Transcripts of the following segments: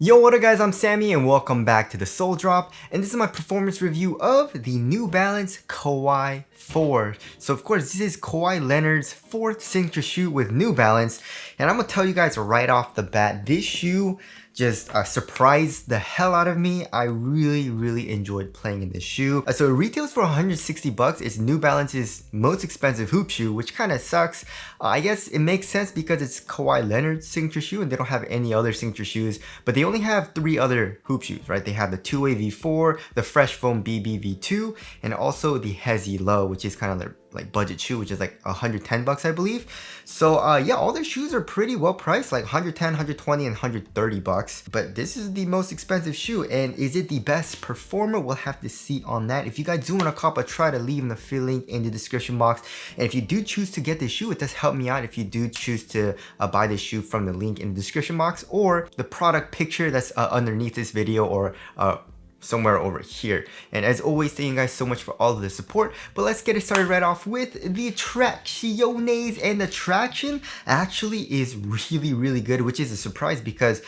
Yo, what up guys, I'm Sammy and welcome back to the Soul Drop, and this is my performance review of the New Balance Kawhi 4. So of course this is Kawhi Leonard's 4th signature shoe with New Balance, and I'm gonna tell you guys right off the bat, this shoe just surprised the hell out of me. I really enjoyed playing in this shoe. So it retails for 160 bucks. It's New Balance's most expensive hoop shoe, which kind of sucks. I guess it makes sense because it's Kawhi Leonard's signature shoe and they don't have any other signature shoes, but they only have 3 other hoop shoes, right? They have the 2-way V4, the Fresh Foam BB V2, and also the Hezi Low, which is kind of like budget shoe, which is like 110 bucks, I believe. So yeah, all their shoes are pretty well priced, like 110, 120, and 130 bucks. But this is the most expensive shoe, and is it the best performer? We'll have to see on that. If you guys do want to cop a, try to leave the affiliate link in the description box. And if you do choose to get this shoe, it does help me out if you do choose to buy this shoe from the link in the description box or the product picture that's underneath this video, or somewhere over here. And as always, thank you guys so much for all of the support. But let's get it started right off with the tracciones, and the traction actually is really good, which is a surprise because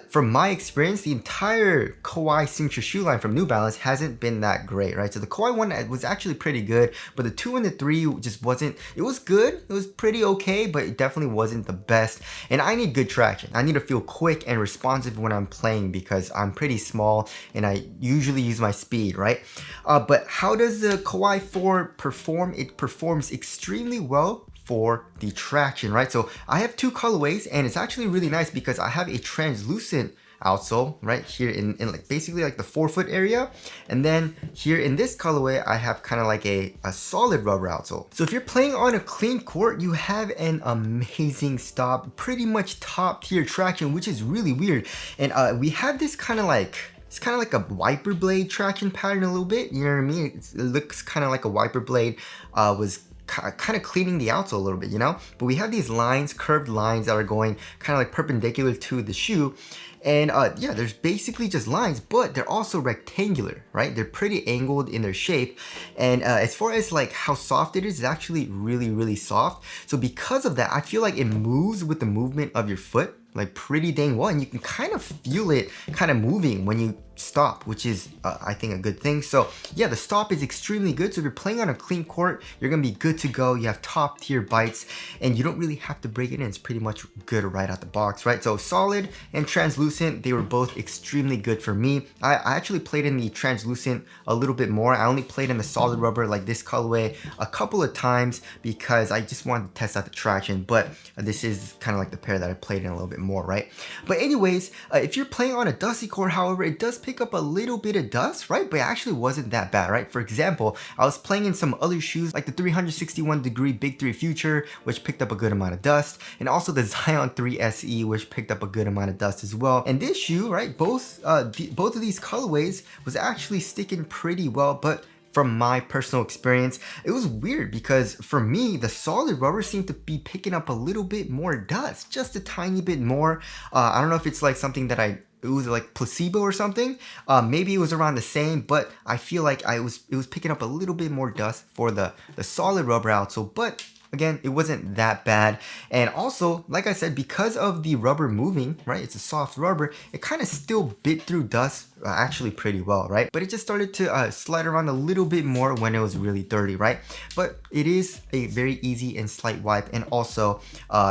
from my experience, the entire Kawhi signature shoe line from New Balance hasn't been that great, right? So the Kawhi one was actually pretty good, but the 2 and the 3 just wasn't. It was good, it was pretty okay, but it definitely wasn't the best. And I need good traction. I need to feel quick and responsive when I'm playing because I'm pretty small and I usually use my speed, right? But how does the Kawhi 4 perform? It performs extremely well for the traction, right? So I have 2 colorways, and it's actually really nice because I have a translucent outsole right here in like basically like the forefoot area, and then here in this colorway I have kind of like a solid rubber outsole. So if you're playing on a clean court, you have an amazing stop, pretty much top tier traction, which is really weird. And we have this kind of like, it's kind of like a wiper blade traction pattern a little bit, you know what I mean? It looks kind of like a wiper blade was kind of cleaning the outsole a little bit, you know? But we have these lines, curved lines that are going kind of like perpendicular to the shoe. And yeah, there's basically just lines, but they're also rectangular, right? They're pretty angled in their shape. And as far as like how soft it is, it's actually really soft. So because of that, I feel like it moves with the movement of your foot like pretty dang well, and you can kind of feel it kind of moving when you stop, which is I think a good thing. So yeah, the stop is extremely good. So if you're playing on a clean court, you're gonna be good to go. You have top tier bites and you don't really have to break it in. It's pretty much good right out the box, right? So solid and translucent, they were both extremely good for me. I actually played in the translucent a little bit more. I only played in the solid rubber like this colorway a couple of times because I just wanted to test out the traction, but this is kind of like the pair that I played in a little bit more, right? But anyways, if you're playing on a dusty court, however, it does pick up a little bit of dust, right? But it actually wasn't that bad, right? For example, I was playing in some other shoes like the 361 degree Big 3 Future, which picked up a good amount of dust, and also the Zion 3 SE, which picked up a good amount of dust as well. And this shoe, right, both of these colorways was actually sticking pretty well, but from my personal experience, it was weird because for me, the solid rubber seemed to be picking up a little bit more dust, just a tiny bit more. I don't know if it's like something that it was like placebo or something. Maybe it was around the same, but I feel like it was picking up a little bit more dust for the solid rubber outsole, but again, it wasn't that bad. And also, like I said, because of the rubber moving, right, it's a soft rubber, it kind of still bit through dust actually pretty well, right? But it just started to slide around a little bit more when it was really dirty, right? But it is a very easy and slight wipe, and also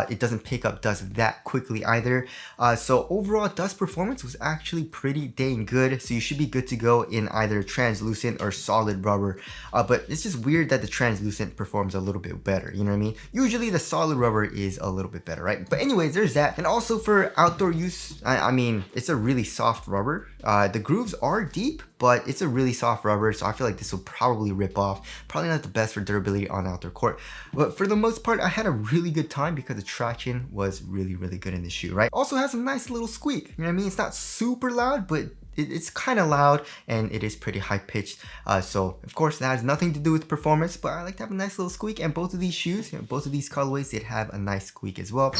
it doesn't pick up dust that quickly either. So overall dust performance was actually pretty dang good. So you should be good to go in either translucent or solid rubber. But it's just weird that the translucent performs a little bit better, you know what I mean? Usually the solid rubber is a little bit better, right? But anyways, there's that. And also for outdoor use, I mean, it's a really soft rubber. The grooves are deep, but it's a really soft rubber, so I feel like this will probably rip off. Probably not the best for durability on outdoor court, but for the most part, I had a really good time because the traction was really good in the shoe, right? Also has a nice little squeak, you know what I mean? It's not super loud, but it's kind of loud, and it is pretty high pitched. So of course that has nothing to do with performance, but I like to have a nice little squeak, and both of these shoes, you know, both of these colorways, did have a nice squeak as well.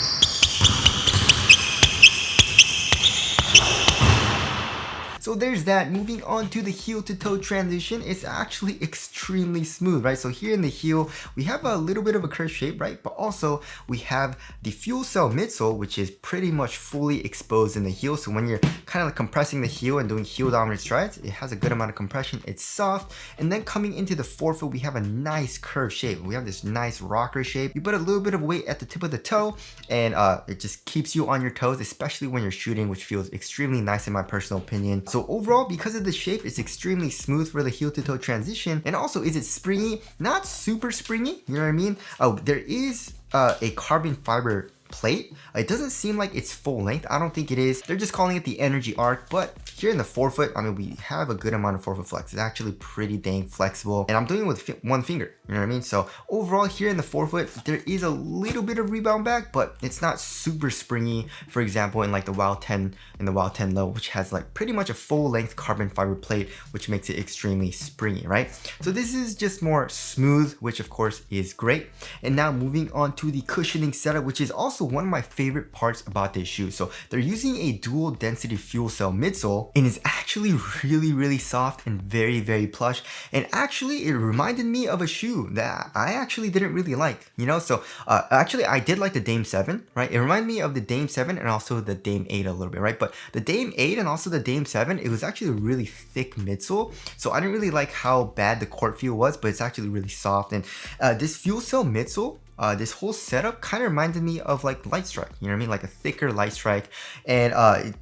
So there's that. Moving on to the heel to toe transition, it's actually extremely smooth, right? So here in the heel, we have a little bit of a curved shape, right? But also we have the fuel cell midsole, which is pretty much fully exposed in the heel. So when you're kind of like compressing the heel and doing heel dominant strides, it has a good amount of compression. It's soft. And then coming into the forefoot, we have a nice curved shape. We have this nice rocker shape. You put a little bit of weight at the tip of the toe, and it just keeps you on your toes, especially when you're shooting, which feels extremely nice in my personal opinion. So overall, because of the shape, it's extremely smooth for the heel to toe transition. And also, is it springy? Not super springy, you know what I mean? There is a carbon fiber plate. It doesn't seem like it's full length. I don't think it is. They're just calling it the energy arc, but here in the forefoot, I mean, we have a good amount of forefoot flex. It's actually pretty dang flexible, and I'm doing it with one finger, you know what I mean? So overall here in the forefoot, there is a little bit of rebound back, but it's not super springy. For example, in like the Wild 10 and the Wild 10 Low, which has like pretty much a full length carbon fiber plate, which makes it extremely springy, right? So this is just more smooth, which of course is great. And now moving on to the cushioning setup, which is also one of my favorite parts about this shoe. So they're using a dual density fuel cell midsole, and it's actually really soft and very plush. And actually, it reminded me of a shoe that I actually didn't really like, you know? So actually, I did like the Dame 7, right? It reminded me of the Dame 7 and also the Dame 8 a little bit, right? But the Dame 8 and also the Dame 7, it was actually a really thick midsole. So I didn't really like how bad the court feel was, but it's actually really soft. And this fuel cell midsole, this whole setup kind of reminded me of like Light Strike, you know what I mean? Like a thicker Light Strike, and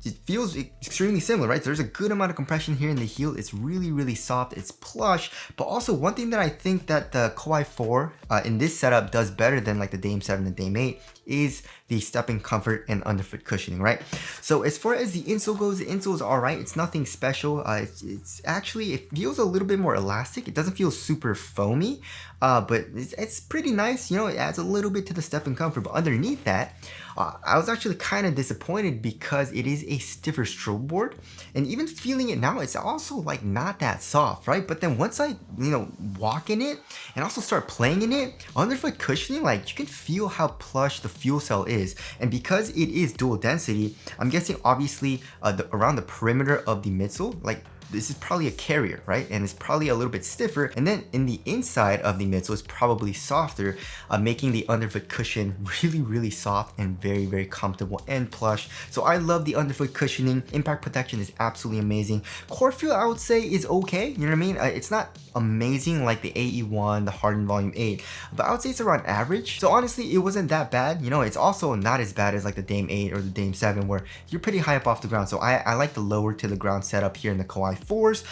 it feels extremely similar, right? There's a good amount of compression here in the heel. It's really soft, it's plush, but also one thing that I think that the Kawhi 4 in this setup does better than like the Dame 7 and Dame 8 is the stepping comfort and underfoot cushioning, right? So as far as the insole goes, the insole is all right. It's nothing special. It's actually, it feels a little bit more elastic. It doesn't feel super foamy, but it's pretty nice. You know, it adds a little bit to the stepping comfort, but underneath that, I was actually kind of disappointed because it is a stiffer strobe board, and even feeling it now, it's also like not that soft, right? But then once I, you know, walk in it and also start playing in it, underfoot cushioning, like you can feel how plush the fuel cell is. And because it is dual density, I'm guessing obviously around the perimeter of the midsole, like this is probably a carrier, right? And it's probably a little bit stiffer. And then in the inside of the midsole is probably softer, making the underfoot cushion really soft and very comfortable and plush. So I love the underfoot cushioning. Impact protection is absolutely amazing. Core feel, I would say, is okay. You know what I mean? It's not amazing like the AE1, the Harden Volume 8, but I would say it's around average. So honestly, it wasn't that bad. You know, it's also not as bad as like the Dame 8 or the Dame 7 where you're pretty high up off the ground. So I like the lower to the ground setup here in the Kawhi 4s.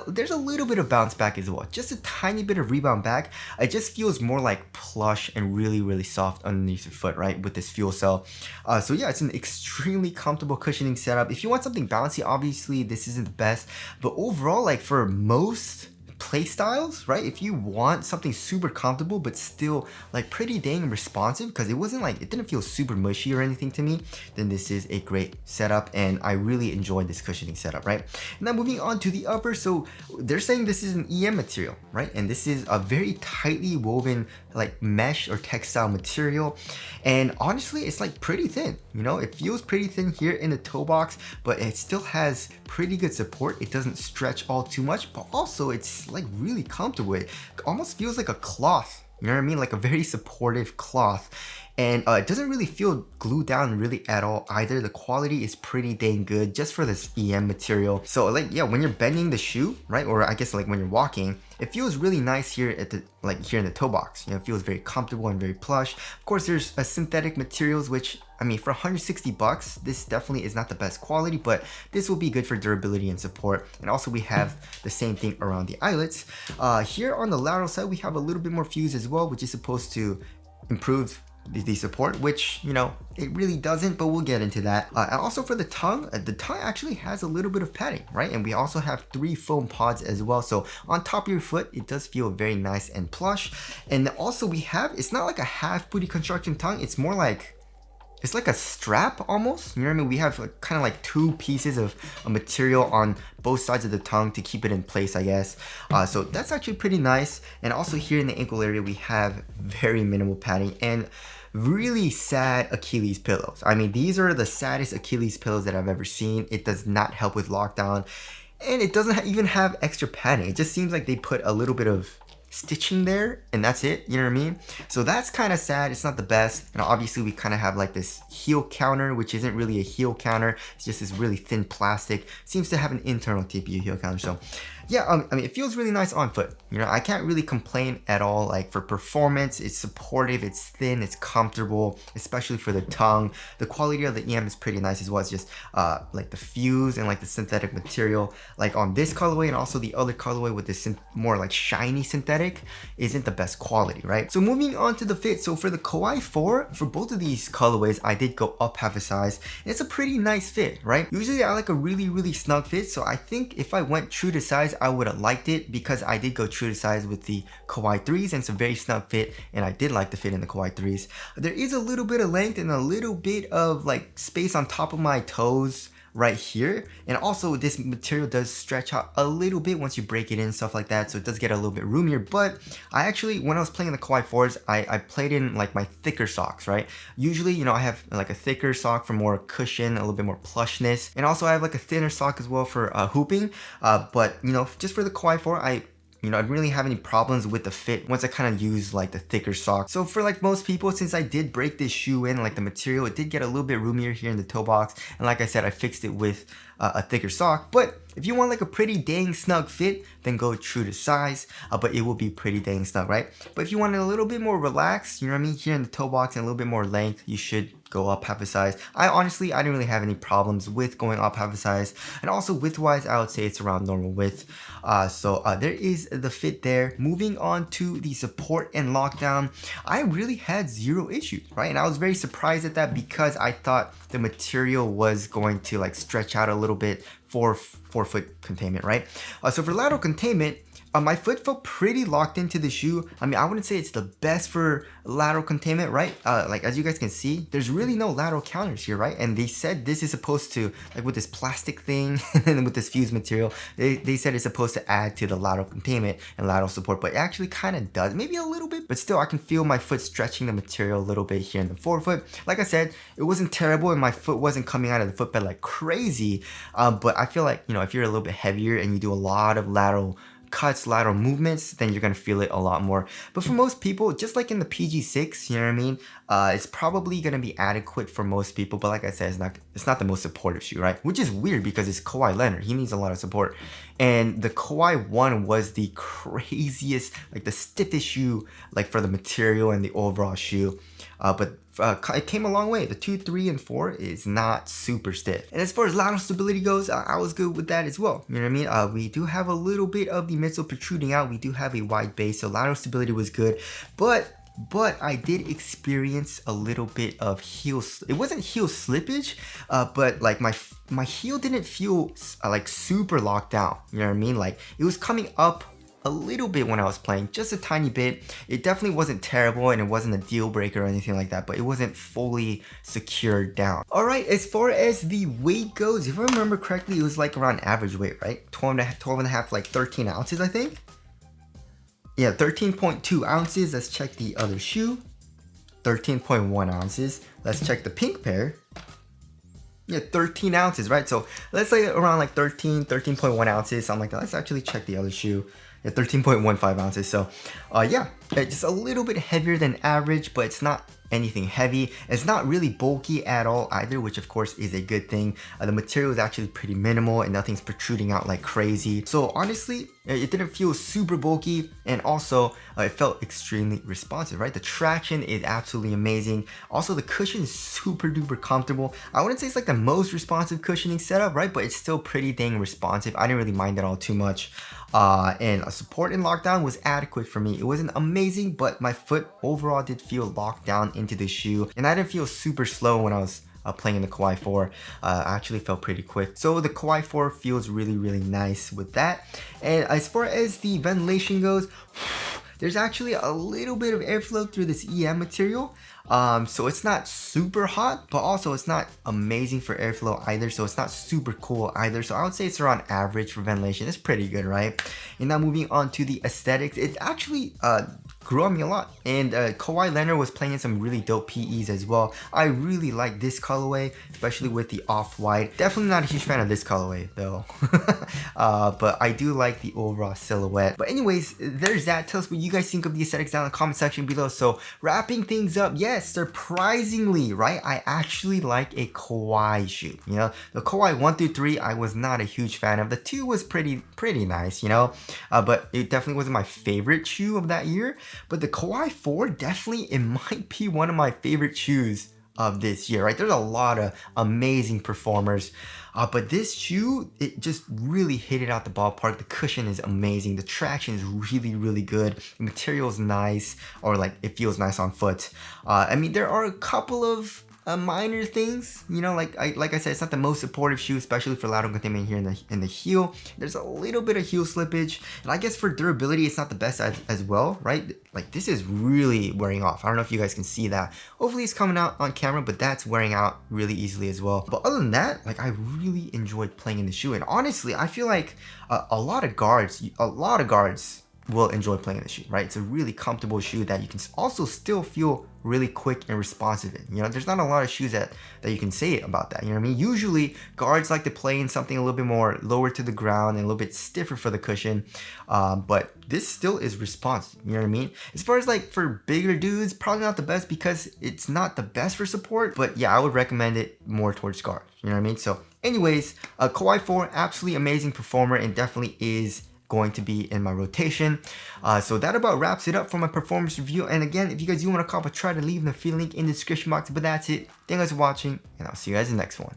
There's a little bit of bounce back as well, just a tiny bit of rebound back. It just feels more like plush and really soft underneath your foot, right, with this fuel cell. So yeah, it's an extremely comfortable cushioning setup. If you want something bouncy, obviously this isn't the best, but overall, like for most play styles, right, if you want something super comfortable but still like pretty dang responsive, because it didn't feel super mushy or anything to me, then this is a great setup, and I really enjoyed this cushioning setup, right? Now moving on to the upper, so they're saying this is an EM material, right, and this is a very tightly woven like mesh or textile material, and honestly it's like pretty thin, you know, it feels pretty thin here in the toe box, but it still has pretty good support. It doesn't stretch all too much, but also it's like really comfortable. It almost feels like a cloth, you know what I mean, like a very supportive cloth. And it doesn't really feel glued down really at all either. The quality is pretty dang good just for this EM material. So like, yeah, when you're bending the shoe, right, or I guess like when you're walking, it feels really nice here at the, like here in the toe box. You know, it feels very comfortable and very plush. Of course, there's synthetic materials, which, I mean, for 160 bucks, this definitely is not the best quality, but this will be good for durability and support. And also we have the same thing around the eyelets. Here on the lateral side, we have a little bit more fuse as well, which is supposed to improve the support, which, you know, it really doesn't, but we'll get into that. And also for the tongue actually has a little bit of padding, right? And we also have 3 foam pods as well. So on top of your foot, it does feel very nice and plush. And also we have, it's not like a half booty construction tongue. It's more like, it's like a strap almost, you know what I mean? We have like, kind of like 2 pieces of a material on both sides of the tongue to keep it in place, I guess. So that's actually pretty nice. And also here in the ankle area, we have very minimal padding. And really sad Achilles pillows. I mean, these are the saddest Achilles pillows that I've ever seen. It does not help with lockdown, and it doesn't even have extra padding. It just seems like they put a little bit of stitching there and that's it, you know what I mean? So that's kind of sad. It's not the best. And obviously we kind of have like this heel counter, which isn't really a heel counter. It's just this really thin plastic. Seems to have an internal TPU heel counter. So yeah, I mean, it feels really nice on foot. You know, I can't really complain at all. Like for performance, it's supportive, it's thin, it's comfortable, especially for the tongue. The quality of the EM is pretty nice as well. It's just like the fuse and like the synthetic material, like on this colorway and also the other colorway with this more like shiny synthetic isn't the best quality, right? So moving on to the fit. So for the Kawhi 4, for both of these colorways, I did go up half a size. And it's a pretty nice fit, right? Usually I like a really snug fit. So I think if I went true to size, I would have liked it because I did go true to size with the Kawhi 3s and it's a very snug fit and I did like the fit in the Kawhi 3s. There is a little bit of length and a little bit of like space on top of my toes right here, and also this material does stretch out a little bit once you break it in, stuff like that, so it does get a little bit roomier. But I actually, when I was playing the Kawhi 4s, I played in like my thicker socks, right? Usually, you know, I have like a thicker sock for more cushion, a little bit more plushness, and also I have like a thinner sock as well for hooping, but you know, just for the Kawhi 4, I didn't really have any problems with the fit once I kind of use like the thicker sock. So for like most people, since I did break this shoe in, like the material, it did get a little bit roomier here in the toe box. And like I said, I fixed it with a thicker sock. But if you want like a pretty dang snug fit, then go true to size, but it will be pretty dang snug, right? But if you want it a little bit more relaxed, you know what I mean, here in the toe box and a little bit more length, you should go up half a size. I didn't really have any problems with going up half a size. And also width wise, I would say it's around normal width. So there is the fit there. Moving on to the support and lockdown, I really had zero issues, right? And I was very surprised at that because I thought the material was going to like stretch out a little bit for forefoot containment, right? So for lateral containment, my foot felt pretty locked into the shoe. I mean, I wouldn't say it's the best for lateral containment, right? Like as you guys can see, there's really no lateral counters here, right? And they said this is supposed to, like with this plastic thing and with this fused material, they said it's supposed to add to the lateral containment and lateral support, but it actually kind of does, maybe a little bit, but still I can feel my foot stretching the material a little bit here in the forefoot. Like I said, it wasn't terrible and my foot wasn't coming out of the footbed like crazy, but I feel like, you know, if you're a little bit heavier and you do a lot of lateral cuts, lateral movements, then you're gonna feel it a lot more. But for most people, just like in the PG6, you know what I mean, it's probably gonna be adequate for most people. But like I said, it's not the most supportive shoe, right? Which is weird because it's Kawhi Leonard. He needs a lot of support. And the Kawhi 1 was the craziest, like the stiffest shoe, like for the material and the overall shoe. But it came a long way. The 2, 3, and 4 is not super stiff. And as far as lateral stability goes, I was good with that as well. You know what I mean? We do have a little bit of the midsole protruding out. We do have a wide base, so lateral stability was good. But I did experience a little bit of heel. It wasn't heel slippage, but like my heel didn't feel like super locked down. You know what I mean? Like it was coming up a little bit when I was playing, just a tiny bit. It definitely wasn't terrible and it wasn't a deal breaker or anything like that, but it wasn't fully secured down. All right, as far as the weight goes, if I remember correctly, it was like around average weight, right? 12 and a half, like 13 ounces, I think. Yeah, 13.2 ounces. Let's check the other shoe. 13.1 ounces. Let's check the pink pair. Yeah, 13 ounces, right? So let's say around like 13.1 ounces, something like that. Let's actually check the other shoe. Yeah, 13.15 ounces. So yeah, just a little bit heavier than average, but it's not anything heavy. It's not really bulky at all either, which of course is a good thing. The material is actually pretty minimal and nothing's protruding out like crazy. So honestly, it didn't feel super bulky, and also it felt extremely responsive, right? The traction is absolutely amazing. Also, the cushion is super duper comfortable. I wouldn't say it's like the most responsive cushioning setup, right? But it's still pretty dang responsive. I didn't really mind that all too much. And support in lockdown was adequate for me. It wasn't amazing, but my foot overall did feel locked down into the shoe, and I didn't feel super slow when I was playing in the Kawhi 4. I actually felt pretty quick. So the Kawhi 4 feels really nice with that. And as far as the ventilation goes, there's actually a little bit of airflow through this EM material. So it's not super hot, but also it's not amazing for airflow either. So it's not super cool either. So I would say it's around average for ventilation. It's pretty good, right? And now moving on to the aesthetics, it actually grew on me a lot. And Kawhi Leonard was playing in some really dope PEs as well. I really like this colorway, especially with the off-white. Definitely not a huge fan of this colorway though. But I do like the overall silhouette. But anyways, there's that. Tell us what you guys think of the aesthetics down in the comment section below. So wrapping things up, yes, surprisingly, right? I actually like a Kawhi shoe. You know, the Kawhi 1 through 3, I was not a huge fan of. The 2 was pretty nice, you know, but it definitely wasn't my favorite shoe of that year. But the Kawhi 4, definitely, it might be one of my favorite shoes of this year, right? There's a lot of amazing performers, but this shoe, it just really hit it out the ballpark. The cushion is amazing. The traction is really good. The material is nice, or like it feels nice on foot. I mean, there are a couple of minor things, you know, like I said, it's not the most supportive shoe, especially for lateral containment here in the heel. There's a little bit of heel slippage, and I guess for durability, it's not the best as well, right? Like this is really wearing off. I don't know if you guys can see that. Hopefully it's coming out on camera, but that's wearing out really easily as well. But other than that, like I really enjoyed playing in the shoe, and honestly, I feel like a lot of guards will enjoy playing the shoe, right? It's a really comfortable shoe that you can also still feel really quick and responsive in. You know, there's not a lot of shoes that you can say about that. You know what I mean? Usually guards like to play in something a little bit more lower to the ground and a little bit stiffer for the cushion, but this still is responsive. You know what I mean? As far as like for bigger dudes, probably not the best because it's not the best for support, but yeah, I would recommend it more towards guards. You know what I mean? So anyways, Kawhi 4, absolutely amazing performer, and definitely is going to be in my rotation. So that about wraps it up for my performance review. And again, if you guys do want to cop a, try to leave the affiliate link in the description box. But that's it. Thank you guys for watching, and I'll see you guys in the next one.